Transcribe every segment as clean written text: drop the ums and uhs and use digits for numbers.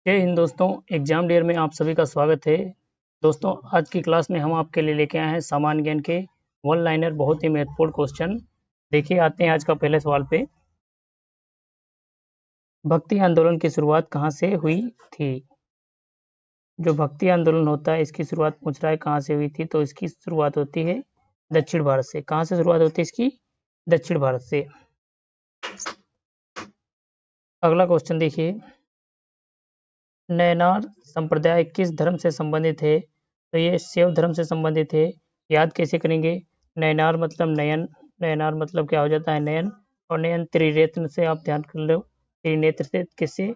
जय हिंद दोस्तों। Exam dare में आप सभी का स्वागत है। दोस्तों आज की क्लास में हम आपके लिए लेके आए हैं सामान्य ज्ञान के वन लाइनर बहुत ही महत्वपूर्ण क्वेश्चन। देखिए आते हैं आज का पहले सवाल पे। भक्ति आंदोलन की शुरुआत कहाँ से हुई थी? जो भक्ति आंदोलन होता है इसकी शुरुआत पूछ रहा है कहाँ से हुई थी, तो इसकी शुरुआत होती है दक्षिण भारत से। कहाँ से शुरुआत होती है इसकी? दक्षिण भारत से। अगला क्वेश्चन देखिए, नयनार संप्रदाय किस धर्म से संबंधित है? तो ये शैव धर्म से संबंधित है। याद कैसे करेंगे? नयनार मतलब नयन, नयनार मतलब क्या हो जाता है? नयन। और नयन त्रिनेत्र से आप ध्यान कर लो। त्रिनेत्र से किससे?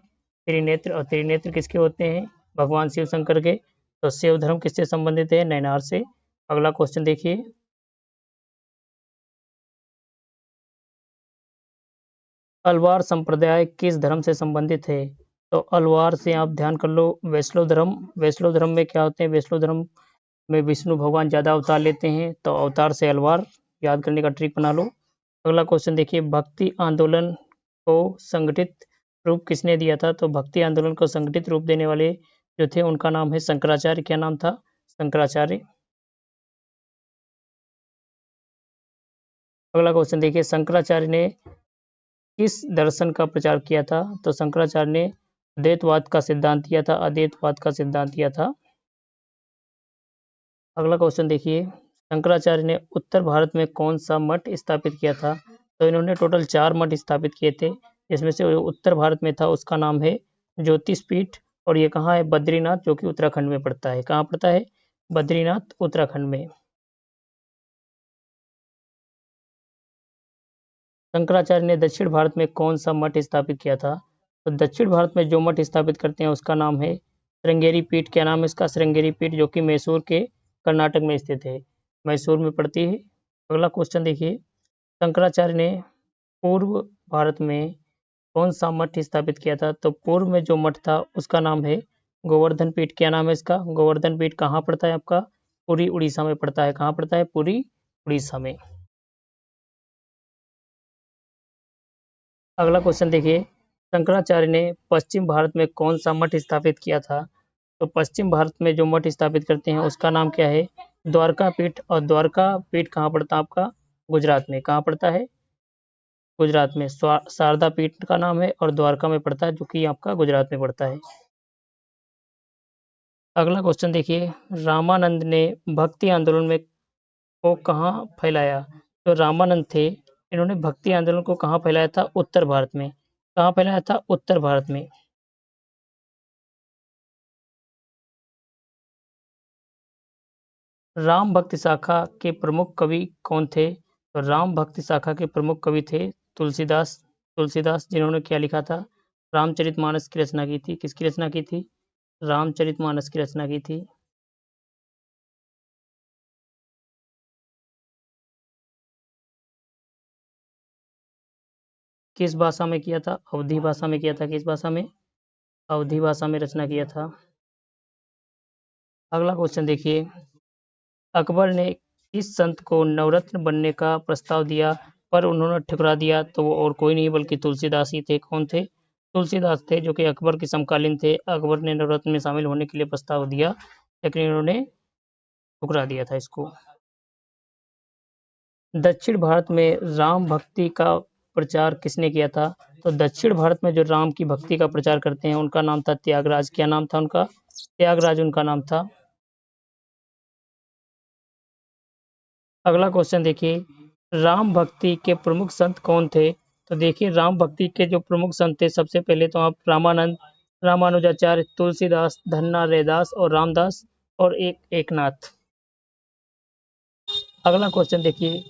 त्रिनेत्र। और त्रिनेत्र किसके होते हैं? भगवान शिव शंकर के। तो शैव धर्म किससे संबंधित है? नयनार से। अगला क्वेश्चन देखिए, अलवार संप्रदाय किस धर्म से संबंधित है? तो अलवार से आप ध्यान कर लो, वैष्णव धर्म। वैष्णव धर्म में क्या होते हैं? वैष्णव धर्म में विष्णु भगवान ज़्यादा अवतार लेते हैं, तो अवतार से अलवार। याद करने का ट्रिक बना लो। अगला क्वेश्चन देखिए, भक्ति आंदोलन को संगठित रूप किसने दिया था? तो भक्ति आंदोलन को संगठित रूप देने वाले जो थे उनका नाम है शंकराचार्य। क्या नाम था? शंकराचार्य। अगला क्वेश्चन देखिए, शंकराचार्य ने किस दर्शन का प्रचार किया था? तो शंकराचार्य ने अद्वैतवाद का सिद्धांत दिया था। अद्वैतवाद का सिद्धांत दिया था। अगला क्वेश्चन देखिए, शंकराचार्य ने उत्तर भारत में कौन सा मठ स्थापित किया था? तो इन्होंने टोटल 4 मठ स्थापित किए थे, जिसमें से उत्तर भारत में था उसका नाम है ज्योतिष पीठ। और ये कहाँ है? बद्रीनाथ, जो कि उत्तराखंड में पड़ता है। कहाँ पड़ता है? बद्रीनाथ उत्तराखंड में। शंकराचार्य ने दक्षिण भारत में कौन सा मठ स्थापित किया था? तो दक्षिण भारत में जो मठ स्थापित करते हैं उसका नाम है श्रृंगेरी पीठ। क्या नाम है इसका? श्रृंगेरी पीठ, जो कि मैसूर के कर्नाटक में स्थित है, मैसूर में पड़ती है। अगला क्वेश्चन देखिए, शंकराचार्य ने पूर्व भारत में कौन सा मठ स्थापित किया था? तो पूर्व में जो मठ था उसका नाम है गोवर्धन पीठ। क्या नाम है इसका? गोवर्धन पीठ। कहाँ पड़ता है आपका? पुरी उड़ीसा में पड़ता है। कहाँ पड़ता है? पुरी उड़ीसा में। अगला क्वेश्चन देखिए, शंकराचार्य ने पश्चिम भारत में कौन सा मठ स्थापित किया था? तो पश्चिम भारत में जो मठ स्थापित करते हैं उसका नाम क्या है? द्वारका पीठ। और द्वारका पीठ कहाँ पड़ता है आपका? गुजरात में। कहाँ पड़ता है? गुजरात में। शारदा पीठ का नाम है और द्वारका में पड़ता है, जो कि आपका गुजरात में पड़ता है। अगला क्वेश्चन देखिए, रामानंद ने भक्ति आंदोलन में को कहाँ फैलाया? तो रामानंद थे, इन्होंने भक्ति आंदोलन को कहाँ फैलाया था? उत्तर भारत में। कहाँ फैलाया था? उत्तर भारत में। राम भक्ति शाखा के प्रमुख कवि कौन थे? तो राम भक्ति शाखा के प्रमुख कवि थे तुलसीदास। तुलसीदास, जिन्होंने क्या लिखा था? रामचरितमानस की रचना की थी। किसकी रचना की थी? रामचरितमानस की रचना की थी। किस भाषा में किया था? अवधी भाषा में किया था। किस भाषा में? अवधी भाषा में रचना किया था। अगला क्वेश्चन देखिए, अकबर ने किस संत को नवरत्न बनने का प्रस्ताव दिया पर उन्होंने ठुकरा दिया? तो वो और कोई नहीं बल्कि तुलसीदास ही थे। कौन थे? तुलसीदास थे, जो कि अकबर के समकालीन थे। अकबर ने नवरत्न में शामिल होने के लिए प्रस्ताव दिया, लेकिन इन्होंने ठुकरा दिया था इसको। दक्षिण भारत में राम भक्ति का प्रचार किसने किया था? तो दक्षिण भारत में जो राम की भक्ति का प्रचार करते हैं उनका नाम था त्यागराज। क्या नाम था उनका? त्यागराज उनका नाम था। अगला क्वेश्चन देखिए, राम भक्ति के प्रमुख संत कौन थे? तो देखिए, राम भक्ति के जो प्रमुख संत थे, सबसे पहले तो आप रामानंद, रामानुजाचार्य, तुलसीदास, धन्ना रैदास और रामदास और एकनाथ। अगला क्वेश्चन देखिए,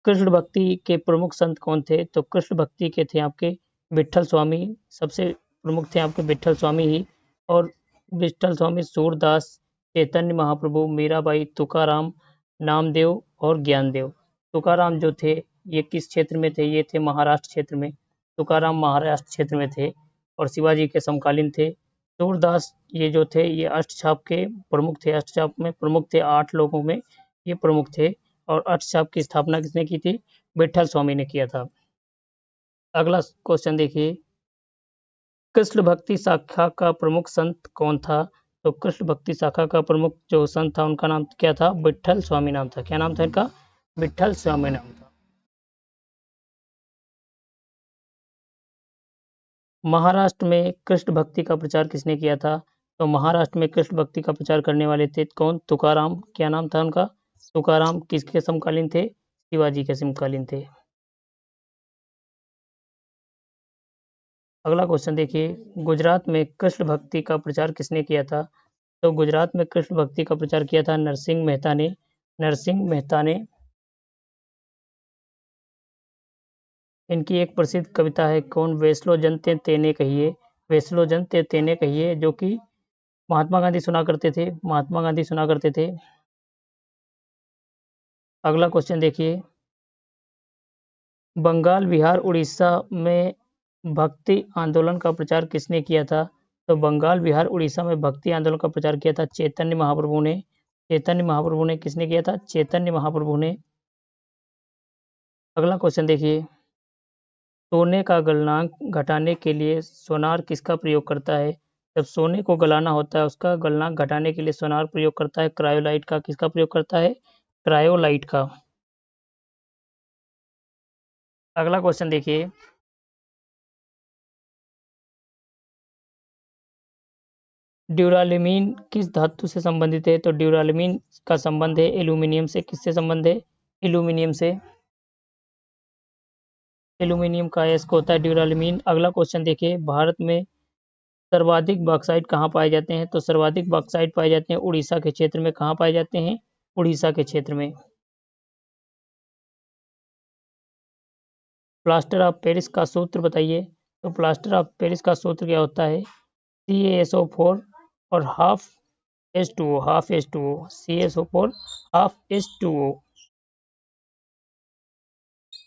कृष्ण भक्ति के प्रमुख संत कौन थे? तो कृष्ण भक्ति के थे आपके विठल स्वामी। सबसे प्रमुख थे आपके विठल स्वामी ही। और विठल स्वामी, सूरदास, चैतन्य महाप्रभु, मीराबाई, तुकाराम, नामदेव और ज्ञानदेव। तुकाराम जो थे ये किस क्षेत्र में थे? ये थे महाराष्ट्र क्षेत्र में। तुकाराम महाराष्ट्र क्षेत्र में थे और शिवाजी के समकालीन थे। सूरदास ये जो थे ये अष्टछाप के प्रमुख थे। अष्टछाप में प्रमुख थे, 8 लोगों में ये प्रमुख थे। और अष्टछाप की स्थापना किसने की थी? विठल स्वामी ने किया था। अगला क्वेश्चन देखिए, कृष्ण भक्ति शाखा का प्रमुख संत कौन था? तो कृष्ण भक्ति शाखा का प्रमुख जो संत था उनका नाम क्या था? विट्ठल स्वामी नाम था। क्या नाम था इनका? विट्ठल स्वामी नाम था। महाराष्ट्र में कृष्ण भक्ति का प्रचार किसने किया था? तो महाराष्ट्र में कृष्ण भक्ति का प्रचार करने वाले थे कौन? तुकाराम। क्या नाम था उनका? तुकाराम। किसके समकालीन थे? शिवाजी के समकालीन थे। अगला क्वेश्चन देखिए, गुजरात में कृष्ण भक्ति का प्रचार किसने किया था? तो गुजरात में कृष्ण भक्ति का प्रचार किया था नरसिंह मेहता ने। नरसिंह मेहता ने। इनकी एक प्रसिद्ध कविता है कौन? वेसलो जन ते तेने कहिए। वेसलो जन ते तेने कहिए, जो कि महात्मा गांधी सुना करते थे। महात्मा गांधी सुना करते थे। अगला क्वेश्चन देखिए, बंगाल, बिहार, उड़ीसा में भक्ति आंदोलन का प्रचार किसने किया था? तो बंगाल, बिहार, उड़ीसा में भक्ति आंदोलन का प्रचार किया था चैतन्य महाप्रभु ने। चैतन्य महाप्रभु ने। किसने किया था? चैतन्य महाप्रभु ने। अगला क्वेश्चन देखिए, सोने का गलनांक घटाने के लिए सोनार किसका प्रयोग करता है? जब सोने को गलाना होता है उसका गलनांक घटाने के लिए सोनार प्रयोग करता है क्रायोलाइट का। किसका प्रयोग करता है? क्रायोलाइट का। अगला क्वेश्चन देखिए, ड्यूरालिमीन किस धातु से संबंधित है? तो ड्यूरालिमीन का संबंध है एल्यूमिनियम से। किससे संबंध है? एल्यूमिनियम से। एल्यूमिनियम का अयस्क होता है ड्यूरालिमीन। अगला क्वेश्चन देखिए, भारत में सर्वाधिक बॉक्साइट कहाँ पाए जाते हैं? तो सर्वाधिक बॉक्साइट पाए जाते हैं उड़ीसा के क्षेत्र में। कहाँ पाए जाते हैं? उड़ीसा के क्षेत्र में। प्लास्टर ऑफ पेरिस का सूत्र बताइए। तो प्लास्टर ऑफ पेरिस का सूत्र क्या होता है? CaSO4 और half H2O। Half H2O। CaSO4 half H2O।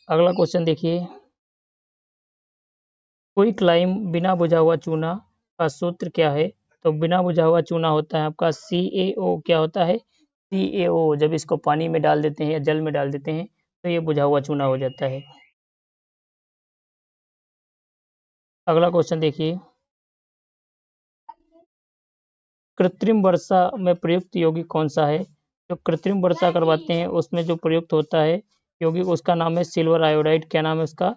अगला क्वेश्चन देखिए, क्विक लाइम बिना बुझा हुआ चूना का सूत्र क्या है? तो बिना बुझा हुआ चूना होता है आपका CaO। क्या होता है? CaO। जब इसको पानी में डाल देते हैं या जल में डाल देते हैं तो ये बुझा हुआ चूना हो जाता है। अगला क्वेश्चन देखिए, कृत्रिम वर्षा में प्रयुक्त यौगिक कौन सा है? जो कृत्रिम वर्षा करवाते हैं उसमें जो प्रयुक्त होता है यौगिक उसका नाम है सिल्वर आयोडाइड। क्या नाम है उसका?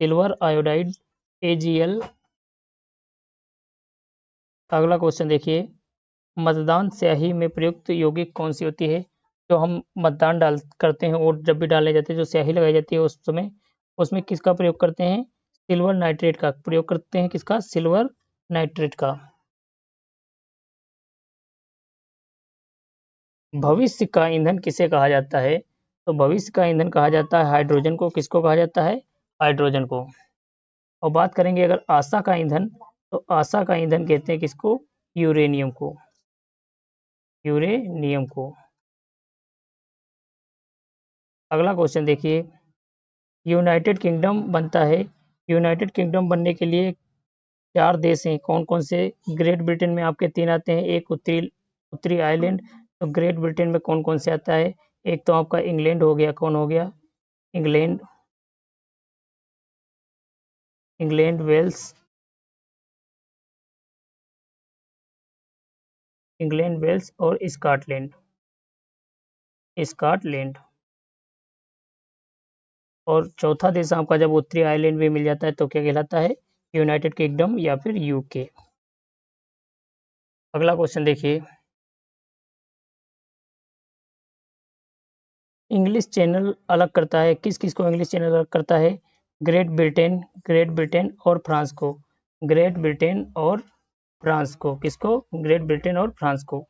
Silver iodide, AgL। अगला क्वेश्चन देखिए, मतदान स्याही में प्रयुक्त यौगिक कौन सी होती है? जो हम मतदान डाल करते हैं और जब भी डाले जाते हैं जो स्याही लगाई जाती है उस समय उसमें किसका प्रयोग करते हैं? सिल्वर नाइट्रेट का प्रयोग करते हैं। किसका? सिल्वर नाइट्रेट का। भविष्य का ईंधन किसे कहा जाता है? तो भविष्य का ईंधन कहा जाता है हाइड्रोजन को। किसको कहा जाता है? हाइड्रोजन को। और बात करेंगे अगर आशा का ईंधन, तो आशा का ईंधन कहते हैं किसको? यूरेनियम को। यूरेनियम को। अगला क्वेश्चन देखिए, यूनाइटेड किंगडम बनता है। यूनाइटेड किंगडम बनने के लिए 4 देश हैं। कौन कौन से? ग्रेट ब्रिटेन में आपके 3 आते हैं। एक उत्तरी उत्तरी आयरलैंड। तो ग्रेट ब्रिटेन में कौन कौन से आता है? एक तो आपका इंग्लैंड हो गया। कौन हो गया? England. England, Wales. England, Wales और स्कॉटलैंड। स्कॉटलैंड। और चौथा देश आपका जब उत्तरी आयरलैंड भी मिल जाता है तो क्या कहलाता है? यूनाइटेड किंगडम या फिर यूके। अगला क्वेश्चन देखिए, इंग्लिश चैनल अलग करता है किस किस को? इंग्लिश चैनल अलग करता है ग्रेट ब्रिटेन, ग्रेट ब्रिटेन और फ्रांस को। ग्रेट ब्रिटेन और फ्रांस को। किसको? ग्रेट ब्रिटेन और फ्रांस को।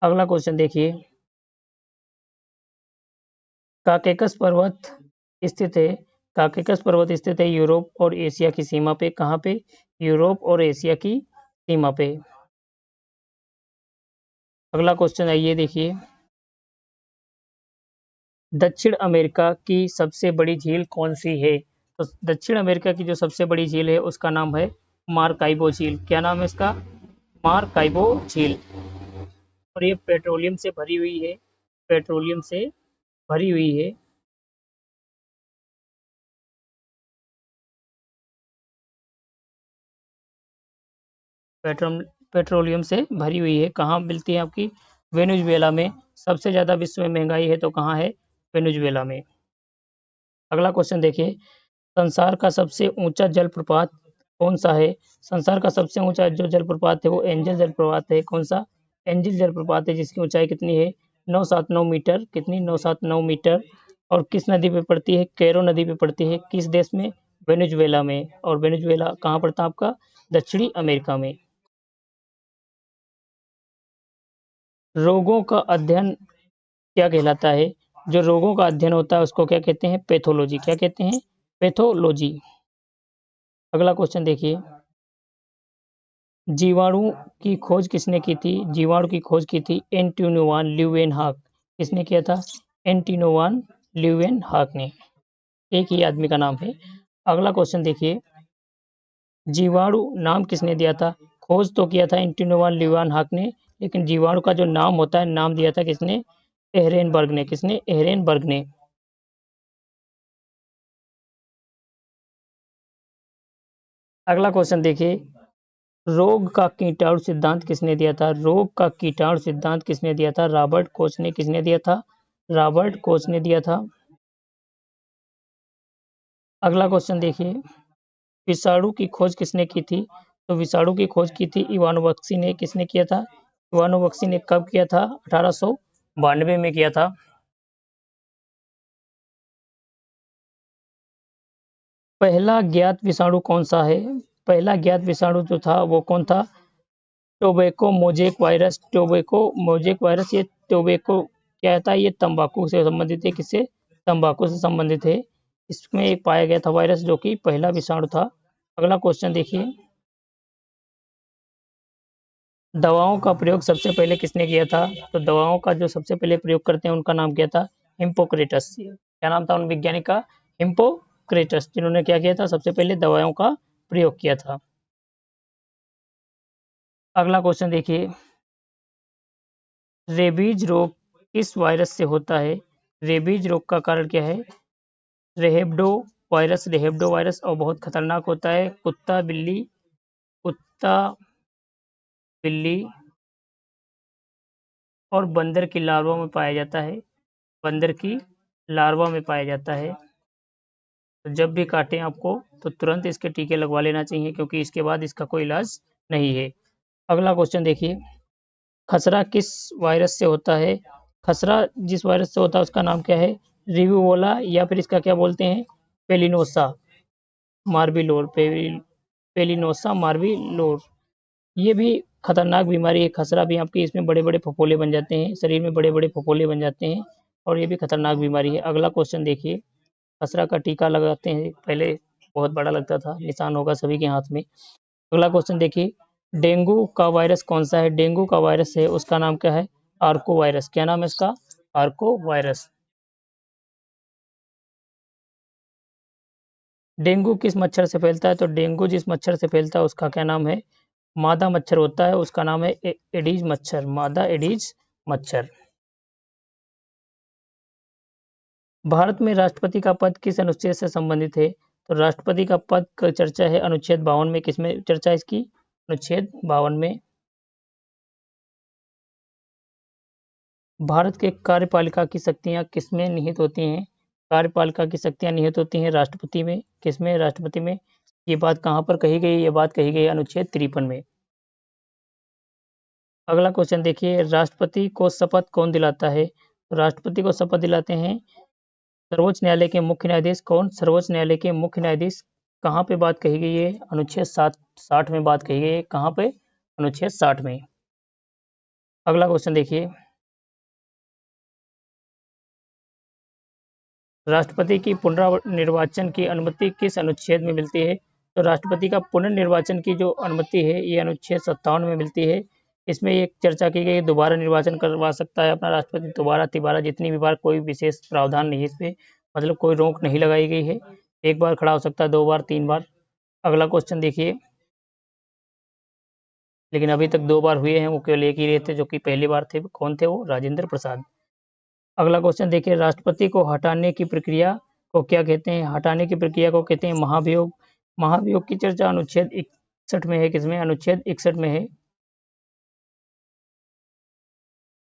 अगला क्वेश्चन देखिए, काकेकस पर्वत स्थित है। काकेकस पर्वत स्थित है यूरोप और एशिया की सीमा पे। कहाँ पे? यूरोप और एशिया की सीमा पे। अगला क्वेश्चन आइए देखिए, दक्षिण अमेरिका की सबसे बड़ी झील कौन सी है? तो दक्षिण अमेरिका की जो सबसे बड़ी झील है उसका नाम है मार्काइबो झील। क्या नाम है इसका? मार्काइबो झील। और ये पेट्रोलियम से भरी हुई है। पेट्रोलियम से भरी हुई है। पेट्रोलियम से भरी हुई है। कहाँ मिलती है आपकी? वेनेजुएला में। सबसे ज़्यादा विश्व में महंगाई है तो कहाँ है? वेनेजुएला में। अगला क्वेश्चन देखिए, संसार का सबसे ऊंचा जलप्रपात कौन सा है? संसार का सबसे ऊंचा जो जलप्रपात है वो एंजल जलप्रपात है। कौन सा? एंजल जलप्रपात है, जिसकी ऊंचाई कितनी है? 979 मीटर। कितनी? 979 मीटर। और किस नदी पे पड़ती है? कैरो नदी पे पड़ती है। किस देश में? वेनेजुएला में। और वेनेजुएला कहाँ पड़ता है आपका? दक्षिणी अमेरिका में। रोगों का अध्ययन क्या कहलाता है? जो रोगों का अध्ययन होता है उसको क्या कहते हैं? पैथोलॉजी। क्या कहते हैं? पैथोलॉजी। अगला क्वेश्चन देखिए, जीवाणु की खोज किसने की थी? जीवाणु की खोज की थी एंटोनियो वान ल्यूवेनहॉक। किसने किया था? एंटोनियो वान ल्यूवेनहॉक ने। एक ही आदमी का नाम है। अगला क्वेश्चन देखिए, जीवाणु नाम किसने दिया था? खोज तो किया था एंटोनियो वान ल्यूवेनहॉक ने, लेकिन जीवाणु का जो नाम होता है, नाम दिया था किसने? एहरेनबर्ग ने। किसने? एहरेनबर्ग ने। अगला क्वेश्चन देखिए, रोग का कीटाणु सिद्धांत किसने दिया था? रोग का कीटाणु सिद्धांत किसने दिया था? रॉबर्ट कोच ने। किसने दिया था? रॉबर्ट कोच ने दिया था। अगला क्वेश्चन देखिए, विषाणु की खोज किसने की थी? तो विषाणु की खोज की थी इवानोवस्की ने। किसने किया था? इवानोवस्की ने। कब किया था? 1892 में किया था। पहला ज्ञात विषाणु कौन सा है? पहला ज्ञात विषाणु जो था वो कौन था? Tobacco mosaic virus. Tobacco mosaic virus. ये टोबैको क्या था? ये तंबाकू से संबंधित है। किससे? तंबाकू से संबंधित है। इसमें एक पाया गया था वायरस जो कि पहला विषाणु था। अगला क्वेश्चन देखिए, दवाओं का प्रयोग सबसे पहले किसने किया था? तो दवाओं का जो सबसे पहले प्रयोग करते हैं उनका नाम क्या था? हिप्पोक्रेटस। क्या नाम था उन वैज्ञानिक का? हिप्पोक्रेटस, जिन्होंने क्या किया था? सबसे पहले दवाओं का प्रयोग किया था। अगला क्वेश्चन देखिए, रेबीज रोग किस वायरस से होता है? रेबीज रोग का कारण क्या है? रेहेब्डो वायरस। रेहेब्डो वायरस, और बहुत खतरनाक होता है। कुत्ता बिल्ली और बंदर की लार्वा में पाया जाता है। बंदर की लार्वा में पाया जाता है। तो जब भी काटें आपको तो तुरंत इसके टीके लगवा लेना चाहिए, क्योंकि इसके बाद इसका कोई इलाज नहीं है। अगला क्वेश्चन देखिए, खसरा किस वायरस से होता है? खसरा जिस वायरस से होता है उसका नाम क्या है? रिविवोला, या फिर इसका क्या बोलते हैं? पेलिनोसा मार्बिलोर। पेलिनोसा मार्बिलोर। ये भी खतरनाक बीमारी है। खसरा भी आपकी, इसमें बड़े बड़े फफोले बन जाते हैं, शरीर में बड़े बड़े फफोले बन जाते हैं, और ये भी खतरनाक बीमारी है। अगला क्वेश्चन देखिए, खसरा का टीका लगाते हैं, पहले बहुत बड़ा लगता था, निशान होगा सभी के हाथ में। अगला क्वेश्चन देखिए, डेंगू का वायरस कौन सा है? डेंगू का वायरस है उसका नाम क्या है? आर्को वायरस। क्या नाम है इसका? आर्को वायरस। डेंगू किस मच्छर से फैलता है? तो डेंगू जिस मच्छर से फैलता है उसका क्या नाम है? मादा मच्छर होता है, उसका नाम है एडीज मच्छर। मादा एडीज मच्छर। भारत में राष्ट्रपति का पद किस अनुच्छेद से संबंधित है? तो राष्ट्रपति का पद का चर्चा है अनुच्छेद 52 में। किसमें चर्चा है इसकी? अनुच्छेद 52 में। भारत के कार्यपालिका की शक्तियां किसमें निहित होती हैं? कार्यपालिका की शक्तियां निहित होती हैं राष्ट्रपति में। किसमें? राष्ट्रपति में। ये बात कहाँ पर कही गई? ये बात कही गई अनुच्छेद 53 में। अगला क्वेश्चन देखिए, राष्ट्रपति को शपथ कौन दिलाता है? राष्ट्रपति को शपथ दिलाते हैं सर्वोच्च न्यायालय के मुख्य न्यायाधीश। कौन? सर्वोच्च न्यायालय के मुख्य न्यायाधीश। कहाँ पे बात कही गई है? अनुच्छेद 60 में बात कही गई है। कहाँ पे? अनुच्छेद 60 में। अगला क्वेश्चन देखिए, राष्ट्रपति की पुनर्निर्वाचन की अनुमति किस अनुच्छेद में मिलती है? तो राष्ट्रपति का पुनर्निर्वाचन की जो अनुमति है ये अनुच्छेद 57 में मिलती है। इसमें एक चर्चा की गई, दोबारा निर्वाचन करवा सकता है अपना राष्ट्रपति, दोबारा तिबारा जितनी भी बार, कोई विशेष प्रावधान नहीं है इसमें, मतलब कोई रोक नहीं लगाई गई है। एक बार खड़ा हो सकता है, 2 बार, 3 बार। अगला क्वेश्चन देखिए, लेकिन अभी तक 2 बार हुए हैं, वो केवल एक ही रहे थे जो कि पहली बार थे। कौन थे वो? राजेंद्र प्रसाद। अगला क्वेश्चन देखिए, राष्ट्रपति को हटाने की प्रक्रिया को क्या कहते हैं? हटाने की प्रक्रिया को कहते हैं महाभियोग। महाभियोग की चर्चा अनुच्छेद 61 में है, किसमें, अनुच्छेद 61 में है।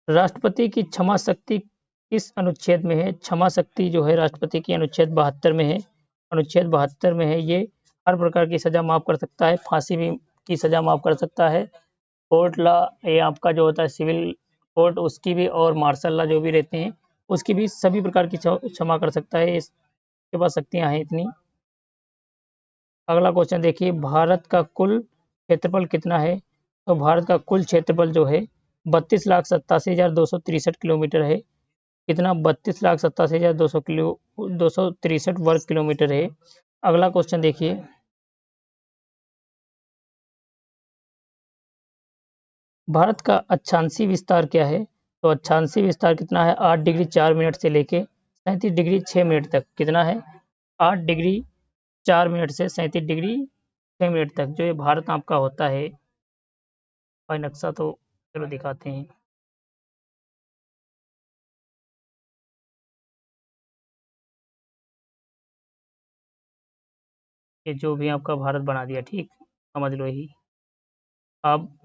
राष्ट्रपति की क्षमा शक्ति किस अनुच्छेद में है? क्षमा शक्ति जो है राष्ट्रपति की अनुच्छेद 72 में है। अनुच्छेद 72 में है। ये हर प्रकार की सजा माफ कर सकता है, फांसी भी की सजा माफ कर सकता है। कोर्ट लॉ, ये आपका जो होता है सिविल कोर्ट, उसकी भी, और मार्शल लॉ जो भी रहते हैं उसकी भी, सभी प्रकार की क्षमा कर सकता है, इसके पास शक्तियां हैं इतनी। अगला क्वेश्चन देखिए, भारत का कुल क्षेत्रफल कितना है? तो भारत का कुल क्षेत्रफल जो है 32,87,263 किलोमीटर है। कितना? 32,87,263 वर्ग किलोमीटर है। अगला क्वेश्चन देखिए, भारत का अक्षांशीय विस्तार क्या है? तो अक्षांशीय विस्तार कितना है? 8 डिग्री 4 मिनट से लेके 37 डिग्री 6 मिनट तक। कितना है? 8 डिग्री 4 मिनट से 37 डिग्री 6 मिनट तक जो ये भारत आपका होता है। भाई नक्शा तो चलो दिखाते हैं। ये जो भी आपका भारत बना दिया, ठीक समझ लो यही। अब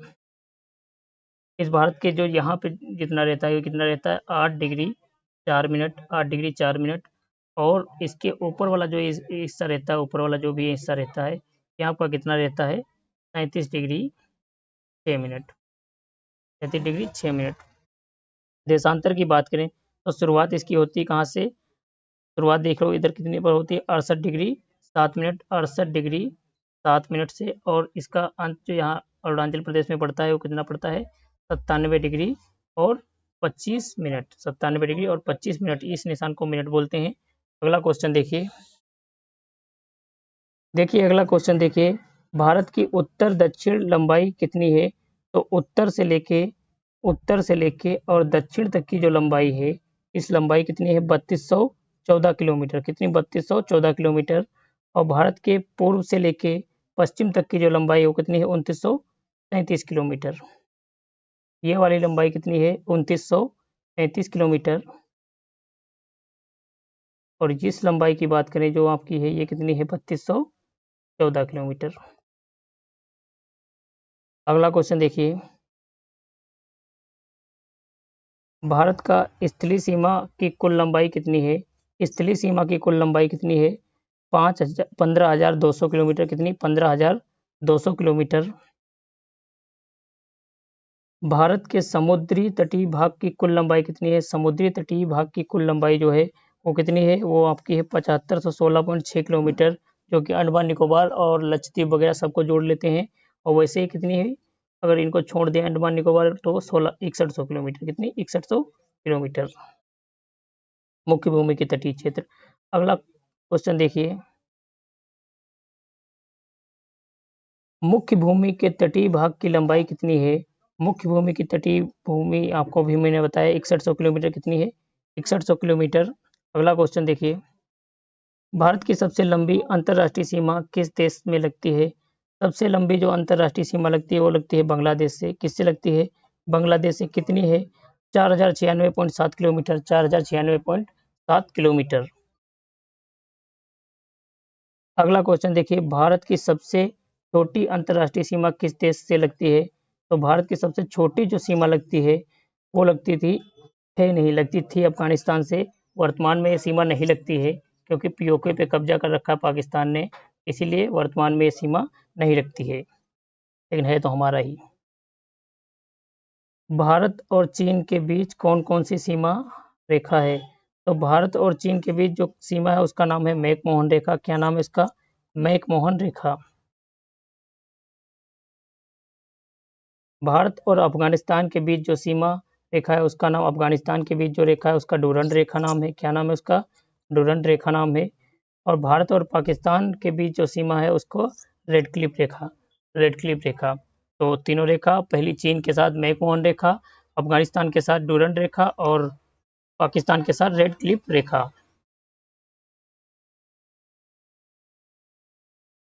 इस भारत के जो यहाँ पे जितना रहता है, ये कितना रहता है? 8 डिग्री 4 मिनट, 8 डिग्री 4 मिनट। और इसके ऊपर वाला जो हिस्सा रहता है, ऊपर वाला जो भी हिस्सा रहता है, यहाँ पर कितना रहता है? 37 डिग्री 6 मिनट, 37 डिग्री 6 मिनट। देशांतर की बात करें तो शुरुआत इसकी होती है कहाँ से? शुरुआत देख लो इधर कितने पर होती है? 68 डिग्री 7 मिनट, 68 डिग्री 7 मिनट से। और इसका अंत जो यहाँ अरुणाचल प्रदेश में पड़ता है वो कितना पड़ता है? 97 डिग्री और 25 मिनट। 97 डिग्री और 25 मिनट, इस निशान को मिनट बोलते हैं। अगला क्वेश्चन देखिए, अगला क्वेश्चन देखिए, भारत की उत्तर दक्षिण लंबाई कितनी है? तो उत्तर से लेके और दक्षिण तक की जो लंबाई है, इस लंबाई कितनी है? 3214 किलोमीटर। कितनी? 3214 किलोमीटर। और भारत के पूर्व से लेके पश्चिम तक की जो लंबाई है वो कितनी है? 2933 किलोमीटर। ये वाली लंबाई कितनी है? 2933 किलोमीटर। और जिस लंबाई की बात करें जो आपकी है, ये कितनी है? 3214 किलोमीटर। अगला क्वेश्चन देखिए, भारत का स्थलीय सीमा की कुल लंबाई कितनी है? स्थलीय सीमा की कुल लंबाई कितनी है? 15,200 किलोमीटर। कितनी? 15,200 किलोमीटर। भारत के समुद्री तटीय भाग की कुल लंबाई कितनी है? समुद्री तटीय भाग की कुल लंबाई जो है वो कितनी है? वो आपकी है 7516.6 किलोमीटर, जो कि अंडमान निकोबार और लक्षद्वीप वगैरह सबको जोड़ लेते हैं। और वैसे ही कितनी है, अगर इनको छोड़ दें अंडमान निकोबार, तो 6100 किलोमीटर। कितनी? 6100 किलोमीटर मुख्य भूमि के तटीय क्षेत्र। अगला क्वेश्चन देखिए, मुख्य भूमि के तटीय भाग की लंबाई कितनी है? मुख्य भूमि की तटीय भूमि आपको भी मैंने बताया 6100 किलोमीटर। कितनी है? 6100 किलोमीटर। अगला क्वेश्चन देखिए, भारत की सबसे लंबी अंतर्राष्ट्रीय सीमा किस देश में लगती है? सबसे लंबी जो अंतर्राष्ट्रीय सीमा लगती है वो लगती है बांग्लादेश से। किससे लगती है? बांग्लादेश से। कितनी है? 4096.7 किलोमीटर। 4096.7 किलोमीटर। अगला क्वेश्चन देखिए, भारत की सबसे छोटी अंतर्राष्ट्रीय सीमा किस देश से लगती है? तो भारत की सबसे छोटी जो सीमा लगती है वो लगती थी, नहीं लगती थी, अफगानिस्तान से। वर्तमान में ये सीमा नहीं लगती है, क्योंकि पीओके पे कब्जा कर रखा है पाकिस्तान ने, इसीलिए वर्तमान में ये सीमा नहीं लगती है, लेकिन है तो हमारा ही। भारत और चीन के बीच कौन कौन सी सीमा रेखा है? तो भारत और चीन के बीच जो सीमा है उसका नाम है मैकमोहन रेखा। क्या नाम है इसका? मैकमोहन रेखा। भारत और अफगानिस्तान के बीच जो सीमा रेखा है उसका नाम, अफगानिस्तान के बीच जो रेखा है उसका डूरंड रेखा नाम है। क्या नाम है उसका? डूरंड रेखा नाम है। और भारत और पाकिस्तान के बीच जो सीमा है उसको रेड क्लिफ रेखा, रेड क्लिफ रेखा। तो तीनों रेखा, पहली चीन के साथ मैकमोहन रेखा, अफगानिस्तान के साथ डूरंड रेखा और पाकिस्तान के साथ रेड क्लिफ रेखा।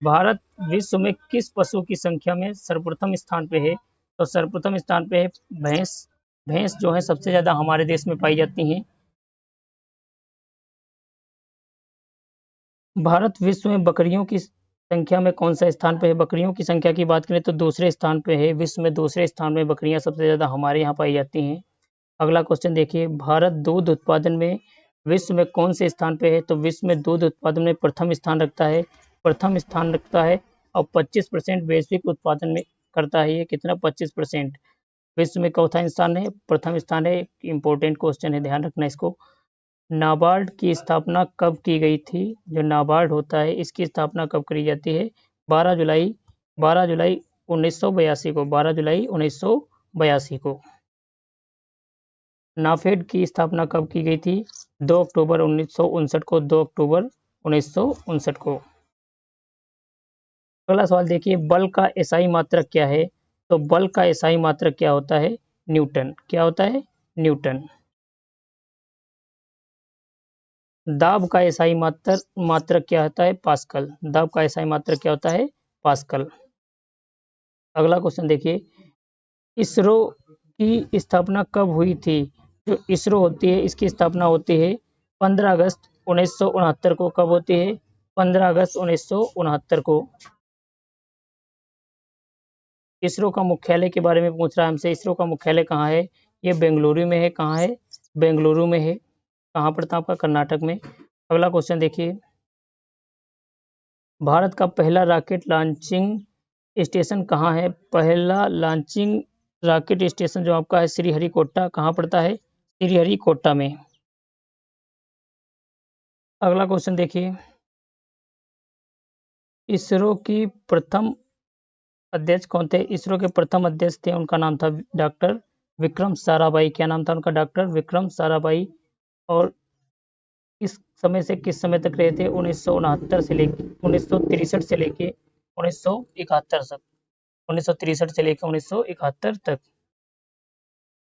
भारत विश्व में किस पशु की संख्या में सर्वप्रथम स्थान पे है? तो सर्वप्रथम स्थान पे है भैंस। भैंस जो है सबसे ज्यादा हमारे देश में पाई जाती हैं। भारत विश्व में बकरियों की संख्या में कौन सा स्थान पे है? बकरियों की संख्या की बात करें तो दूसरे स्थान पे है, विश्व में दूसरे स्थान में बकरियां सबसे ज़्यादा हमारे यहाँ पाई जाती हैं। अगला क्वेश्चन देखिए, भारत दूध उत्पादन में विश्व में कौन से स्थान पे है? तो विश्व में दूध उत्पादन में प्रथम स्थान रखता है, प्रथम स्थान रखता है और 25% वैश्विक उत्पादन में करता है। ये कितना? 25%। विश्व में चौथा स्थान है, प्रथम स्थान है। इंपॉर्टेंट क्वेश्चन है, ध्यान रखना इसको। नाबार्ड की स्थापना कब की गई थी? जो नाबार्ड होता है इसकी स्थापना कब करी जाती है? 12 जुलाई 1982 को, 12 जुलाई 1982 को। नाफेड की स्थापना कब की गई थी? 2 अक्टूबर 1959 को, 2 अक्टूबर 1959 को। अगला सवाल देखिए, बल का एसआई मात्रक क्या है? तो बल का एसआई मात्रक क्या होता है? न्यूटन। क्या होता है? न्यूटन। दाब का एसआई मात्रक क्या होता है? पास्कल। दाब का एसआई मात्रक क्या होता है? पास्कल। अगला क्वेश्चन देखिए, इसरो की स्थापना कब हुई थी? जो इसरो होती है इसकी स्थापना होती है 15 अगस्त 1969 को। कब होती है? 15 अगस्त 1969 को। इसरो का मुख्यालय के बारे में पूछ रहा है हमसे। इसरो का मुख्यालय कहाँ है? ये बेंगलुरु में है। कहाँ है? बेंगलुरु में है। कहाँ पड़ता है? आपका कर्नाटक में। अगला क्वेश्चन देखिए, भारत का पहला रॉकेट लॉन्चिंग स्टेशन कहाँ है? पहला लॉन्चिंग रॉकेट स्टेशन जो आपका है श्रीहरिकोटा। कहाँ पड़ता है? श्रीहरिकोटा में। अगला क्वेश्चन देखिए, इसरो की प्रथम अध्यक्ष कौन थे? इसरो के प्रथम अध्यक्ष थे, उनका नाम था डॉक्टर विक्रम साराभाई। क्या नाम था उनका? डॉक्टर विक्रम साराभाई। और किस समय से किस समय तक रहे थे? 1969 से लेकर 1963 से लेके 1971 तक। 1963 से लेकर 1971 तक।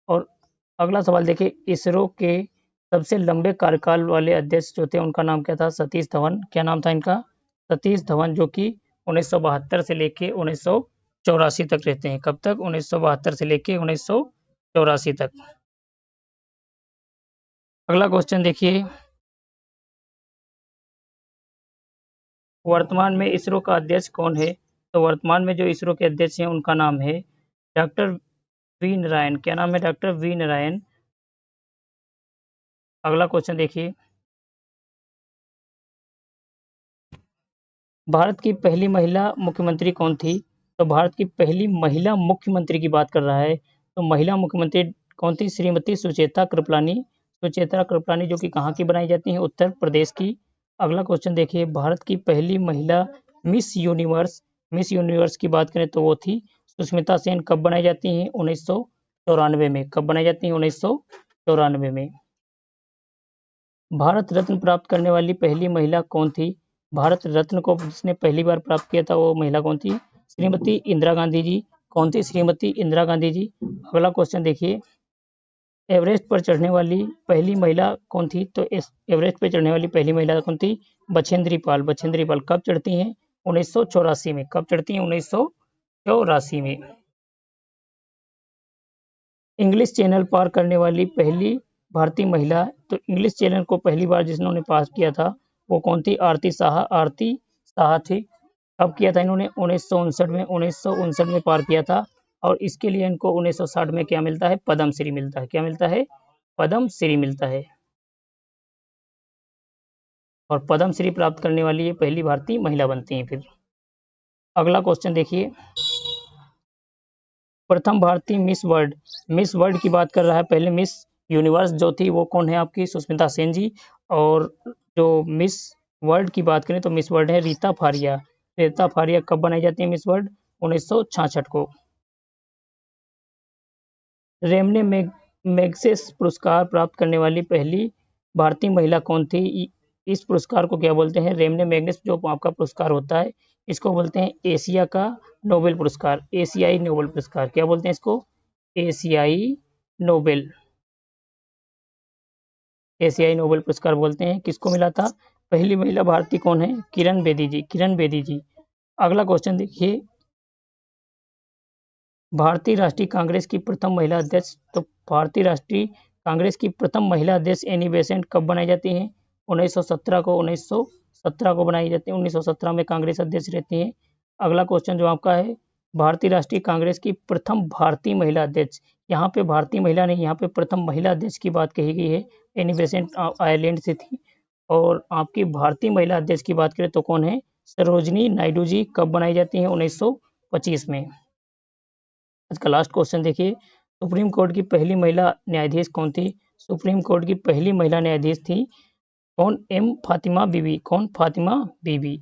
और अगला सवाल देखिए, इसरो के सबसे लंबे कार्यकाल वाले अध्यक्ष जो थे उनका नाम क्या था? सतीश धवन। क्या नाम था इनका? सतीश धवन, जो कि 1972 से लेके 1984 तक रहते हैं। कब तक? 1972 से लेके 1984 तक। अगला क्वेश्चन देखिए, वर्तमान में इसरो का अध्यक्ष कौन है? तो वर्तमान में जो इसरो के अध्यक्ष हैं उनका नाम है डॉक्टर वी नारायण। क्या नाम है? Doctor V Narayan. अगला क्वेश्चन देखिए, भारत की पहली महिला मुख्यमंत्री कौन थी? तो भारत की पहली महिला मुख्यमंत्री की बात कर रहा है। तो महिला मुख्यमंत्री कौन थी? श्रीमती सुचेता कृपलानी। सुचेता कृपलानी, जो कि कहाँ की बनाई जाती हैं? उत्तर प्रदेश की। अगला क्वेश्चन देखिए, भारत की पहली महिला मिस यूनिवर्स। मिस यूनिवर्स की बात करें तो वो थी सुष्मिता सेन। कब बनाई जाती हैं? 1994 में। कब बनाई जाती हैं? 1994 में। भारत रत्न प्राप्त करने वाली पहली महिला कौन थी? भारत रत्न को जिसने पहली बार प्राप्त किया था वो महिला कौन थी? श्रीमती इंदिरा गांधी जी। कौन थी? श्रीमती इंदिरा गांधी जी। अगला क्वेश्चन देखिए, एवरेस्ट पर चढ़ने वाली पहली महिला कौन थी? तो एवरेस्ट पर चढ़ने वाली पहली महिला कौन थी? बछेंद्री पाल। बछेंद्री पाल। कब चढ़ती हैं? 1984 में। कब चढ़ती हैं? 1984 में। इंग्लिश चैनल पार करने वाली पहली भारतीय महिला, तो इंग्लिश चैनल को पहली बार जिन्होंने पास किया था वो कौन थी? आरती साहा। आरती साहा थी। कब किया था इन्होंने? 1959 में। 1959 में पार किया था। और इसके लिए इनको 1960 में क्या मिलता है? पद्मश्री मिलता है। क्या मिलता है? पद्मश्री मिलता है। और पद्मश्री प्राप्त करने वाली ये पहली भारतीय महिला बनती हैं। फिर अगला क्वेश्चन देखिए, प्रथम भारतीय मिस वर्ल्ड। मिस वर्ल्ड की बात कर रहा है। पहले मिस यूनिवर्स जो थी वो कौन है आपकी? सुष्मिता सेन जी। और जो मिस वर्ल्ड की बात करें तो मिस वर्ल्ड है रीता फारिया। रीता फारिया कब बनाई जाती है मिस वर्ल्ड? 1966 को। रेमने मैग्सेस पुरस्कार प्राप्त करने वाली पहली भारतीय महिला कौन थी? इस पुरस्कार को क्या बोलते हैं? रेमने मैग्सेस जो आपका पुरस्कार होता है इसको बोलते हैं एशिया का नोबेल पुरस्कार। एशियाई नोबेल पुरस्कार। क्या बोलते हैं इसको? एशियाई नोबेल। एशियाई नोबेल पुरस्कार बोलते हैं। किसको मिला था? पहली महिला भारतीय कौन है? किरण बेदी जी। किरण बेदी जी। अगला क्वेश्चन देखिए, भारतीय राष्ट्रीय कांग्रेस की प्रथम महिला अध्यक्ष। तो भारतीय राष्ट्रीय कांग्रेस की प्रथम महिला अध्यक्ष एनी बेसेंट कब बनाई जाती हैं? 1917 को। 1917 को बनाई जाती है, 1917 में कांग्रेस अध्यक्ष रहती हैं। अगला क्वेश्चन जो आपका है, भारतीय राष्ट्रीय कांग्रेस की प्रथम भारतीय महिला अध्यक्ष, यहाँ पे भारतीय महिला नहीं, यहाँ पे प्रथम महिला अध्यक्ष की बात कही गई है, एनी बेसेंट आयरलैंड से थी। और आपकी भारतीय महिला अध्यक्ष की बात करें तो कौन है, सरोजनी नायडू जी। कब बनाई जाती है, 1925 में। आज का लास्ट क्वेश्चन देखिए, सुप्रीम कोर्ट की पहली महिला न्यायाधीश कौन थी, सुप्रीम कोर्ट की पहली महिला न्यायाधीश थी कौन, एम फातिमा बीबी। कौन, फातिमा बीबी।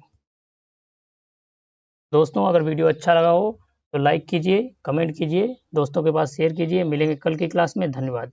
दोस्तों अगर वीडियो अच्छा लगा हो तो लाइक कीजिए, कमेंट कीजिए, दोस्तों के पास शेयर कीजिए। मिलेंगे कल की क्लास में, धन्यवाद।